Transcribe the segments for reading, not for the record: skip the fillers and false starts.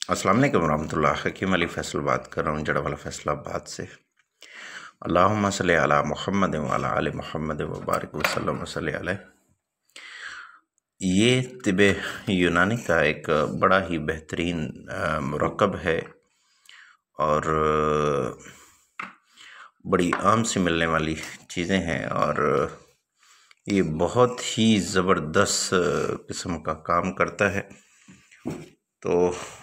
अस्सलाम वालेकुम रहमतुल्लाह। हकीम अली फैसल बात कर रहा हूँ जड़ा वाला फैसलाबाद से। अल्लाहुम्मा सल्ली अला मुहम्मद व अला आलि मुहम्मद व बारिक वसल्लम वसल्लि अलैहि। ये तिबे यूनानी का एक बड़ा ही बेहतरीन मुरक्कब है और बड़ी आम से मिलने वाली चीज़ें हैं और ये बहुत ही ज़बरदस्त किस्म का काम करता है। तो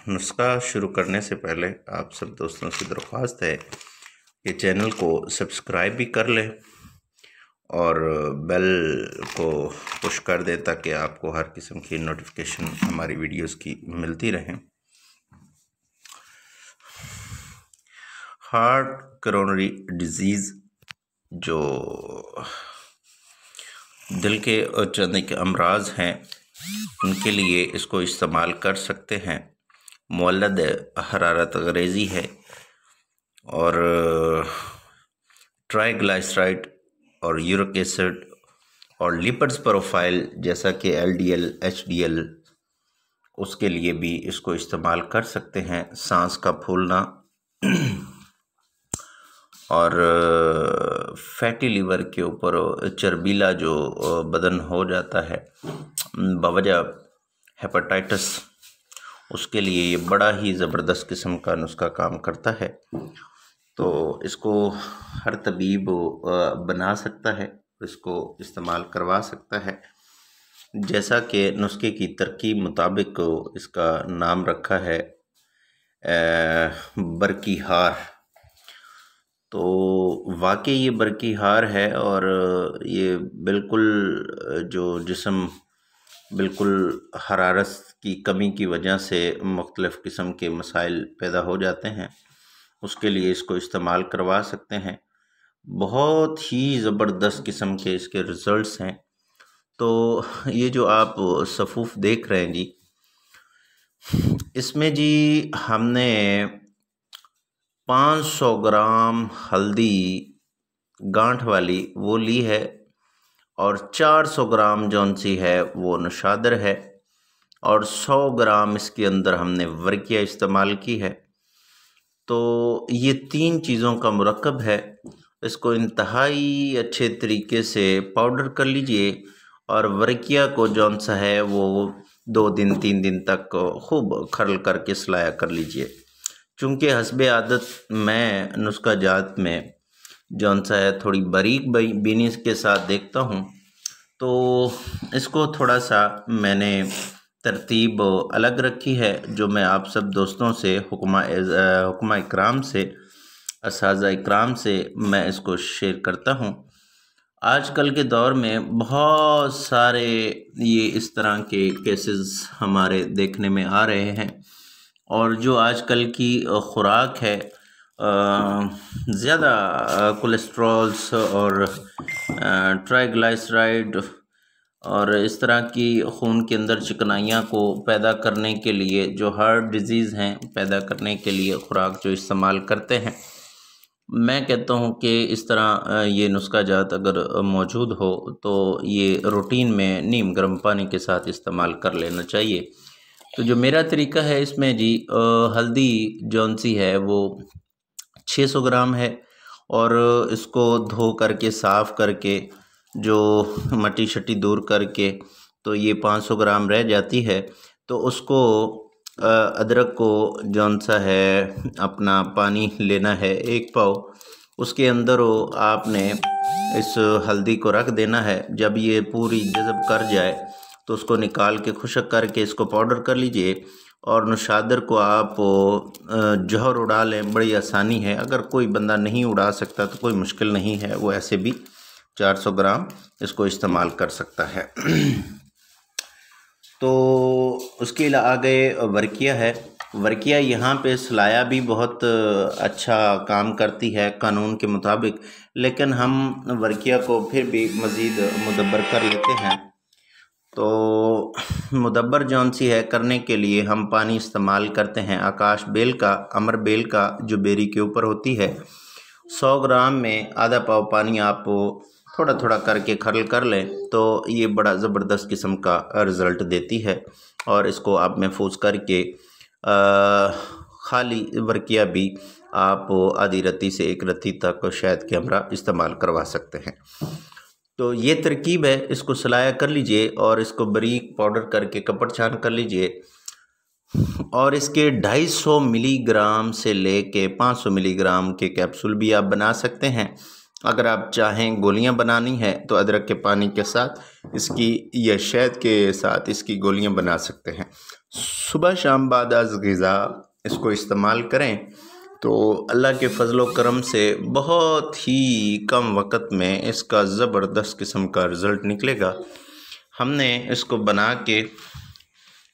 नुस्खा शुरू करने से पहले आप सब दोस्तों से दरख्वास्त है कि चैनल को सब्सक्राइब भी कर लें और बेल को पुश कर दें ताकि आपको हर किस्म की नोटिफिकेशन हमारी वीडियोस की मिलती रहें। हार्ट कोरोनरी डिजीज़ जो दिल के चंद के अमराज हैं उनके लिए इसको इस्तेमाल कर सकते हैं। मुअल्लद हरारत अंग्रेज़ी है और ट्राइग्लिसराइड और यूरिक एसिड और लिपिड्स प्रोफाइल जैसा कि LDL HDL उसके लिए भी इसको इस्तेमाल कर सकते हैं। सांस का फूलना और फैटी लीवर के ऊपर चर्बीला जो बदन हो जाता है बवजह हेपेटाइटिस, उसके लिए ये बड़ा ही ज़बरदस्त किस्म का नुस्खा काम करता है। तो इसको हर तबीब बना सकता है, इसको इस्तेमाल करवा सकता है। जैसा कि नुस्खे की तरकीब मुताबिक इसका नाम रखा है बरकी हार। तो वाकई ये बरकी हार है और ये बिल्कुल जो जिस्म बिल्कुल हरारत की कमी की वजह से मुख्तलिफ़ किस्म के मसाइल पैदा हो जाते हैं, उसके लिए इसको इस्तेमाल करवा सकते हैं। बहुत ही ज़बरदस्त किस्म के इसके रिज़ल्ट्स हैं। तो ये जो आप सफ़ूफ़ देख रहे हैं जी, इसमें जी हमने 500 ग्राम हल्दी गांठ वाली वो ली है और 400 ग्राम जौन सी है वो नशादर है और 100 ग्राम इसके अंदर हमने वर्किया इस्तेमाल की है। तो ये 3 चीज़ों का मुरक्कब है। इसको इंतहाई अच्छे तरीके से पाउडर कर लीजिए और वर्किया को जौन सा है वो 2 दिन 3 दिन तक खूब खरल करके सलाया कर लीजिए। चूँकि हस्बे आदत मैं नुस्खा जात में जौन सा है थोड़ी बारीक बीनी के साथ देखता हूँ, तो इसको थोड़ा सा मैंने तरतीब अलग रखी है जो मैं आप सब दोस्तों से हुक्मा इकराम से असाज़ा इकराम से मैं इसको शेयर करता हूँ। आजकल के दौर में बहुत सारे ये इस तरह के केसेस हमारे देखने में आ रहे हैं और जो आजकल की खुराक है ज़्यादा कोलेस्ट्रॉल्स और ट्राइग्लिसराइड और इस तरह की खून के अंदर चिकनाइयाँ को पैदा करने के लिए जो हार्ट डिजीज़ हैं पैदा करने के लिए खुराक जो इस्तेमाल करते हैं, मैं कहता हूँ कि इस तरह ये नुस्खा जात अगर मौजूद हो तो ये रूटीन में नीम गर्म पानी के साथ इस्तेमाल कर लेना चाहिए। तो जो मेरा तरीका है इसमें जी हल्दी जौन सी है वो 600 ग्राम है और इसको धो करके साफ़ करके जो मट्टी शट्टी दूर करके तो ये 500 ग्राम रह जाती है। तो उसको अदरक को जौन सा है अपना पानी लेना है 1 पाव, उसके अंदर आपने इस हल्दी को रख देना है। जब ये पूरी जज़ब कर जाए तो उसको निकाल के खुश्क करके इसको पाउडर कर लीजिए और नशादर को आप जौहर उड़ा लें, बड़ी आसानी है। अगर कोई बंदा नहीं उड़ा सकता तो कोई मुश्किल नहीं है, वो ऐसे भी 400 ग्राम इसको इस्तेमाल कर सकता है। तो उसके आगे वर्किया है। वर्किया यहाँ पे सलाया भी बहुत अच्छा काम करती है कानून के मुताबिक, लेकिन हम वर्किया को फिर भी मज़ीद मुदब्बर कर लेते हैं। तो मुदब्बर जौन सी है करने के लिए हम पानी इस्तेमाल करते हैं आकाश बेल का, अमर बेल का जो बेरी के ऊपर होती है। 100 ग्राम में आधा पाव पानी आप थोड़ा थोड़ा करके खरल कर लें तो ये बड़ा ज़बरदस्त किस्म का रिज़ल्ट देती है और इसको आप महफूज करके खाली वर्किया भी आप आधी रत्ती से 1 रत्ती तक शहद के हमरा इस्तेमाल करवा सकते हैं। तो ये तरकीब है, इसको सलाया कर लीजिए और इसको बारीक पाउडर करके कपड़ छान कर लीजिए और इसके 250 मिलीग्राम से लेके 500 मिलीग्राम के कैप्सूल भी आप बना सकते हैं। अगर आप चाहें गोलियां बनानी है तो अदरक के पानी के साथ इसकी या शहद के साथ इसकी गोलियां बना सकते हैं। सुबह शाम बाद अज़ ग़िज़ा इसको इस्तेमाल करें तो अल्लाह के फजलो करम से बहुत ही कम वक़्त में इसका ज़बरदस्त किस्म का रिज़ल्ट निकलेगा। हमने इसको बना के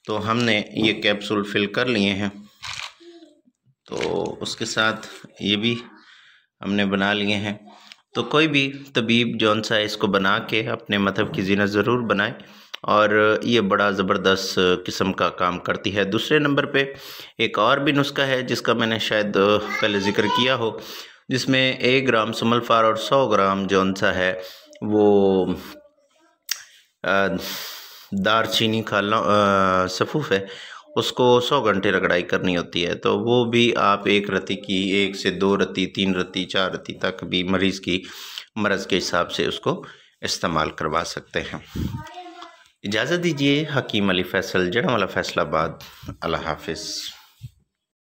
तो हमने ये कैप्सूल फिल कर लिए हैं, तो उसके साथ ये भी हमने बना लिए हैं। तो कोई भी तबीब जौन सा इसको बना के अपने मज़हब की ज़ीनत ज़रूर बनाए और ये बड़ा ज़बरदस्त किस्म का काम करती है। दूसरे नंबर पे एक और भी नुस्खा है जिसका मैंने शायद पहले ज़िक्र किया हो, जिसमें 1 ग्राम सुमलफार और 100 ग्राम जौन सा है वो दारचीनी खाला सफ़ूफ़ है, उसको 100 घंटे रगड़ाई करनी होती है। तो वो भी आप 1 रत्ती की 1 से 2 रत्ती 3 रत्ती 4 रत्ती तक भी मरीज़ की मर्ज़ के हिसाब से उसको इस्तेमाल करवा सकते हैं। इजाज़त दीजिए। हकीम अली फैसल, जड़ावाला फैसलाबाद। अल्लाह हाफ़िज़।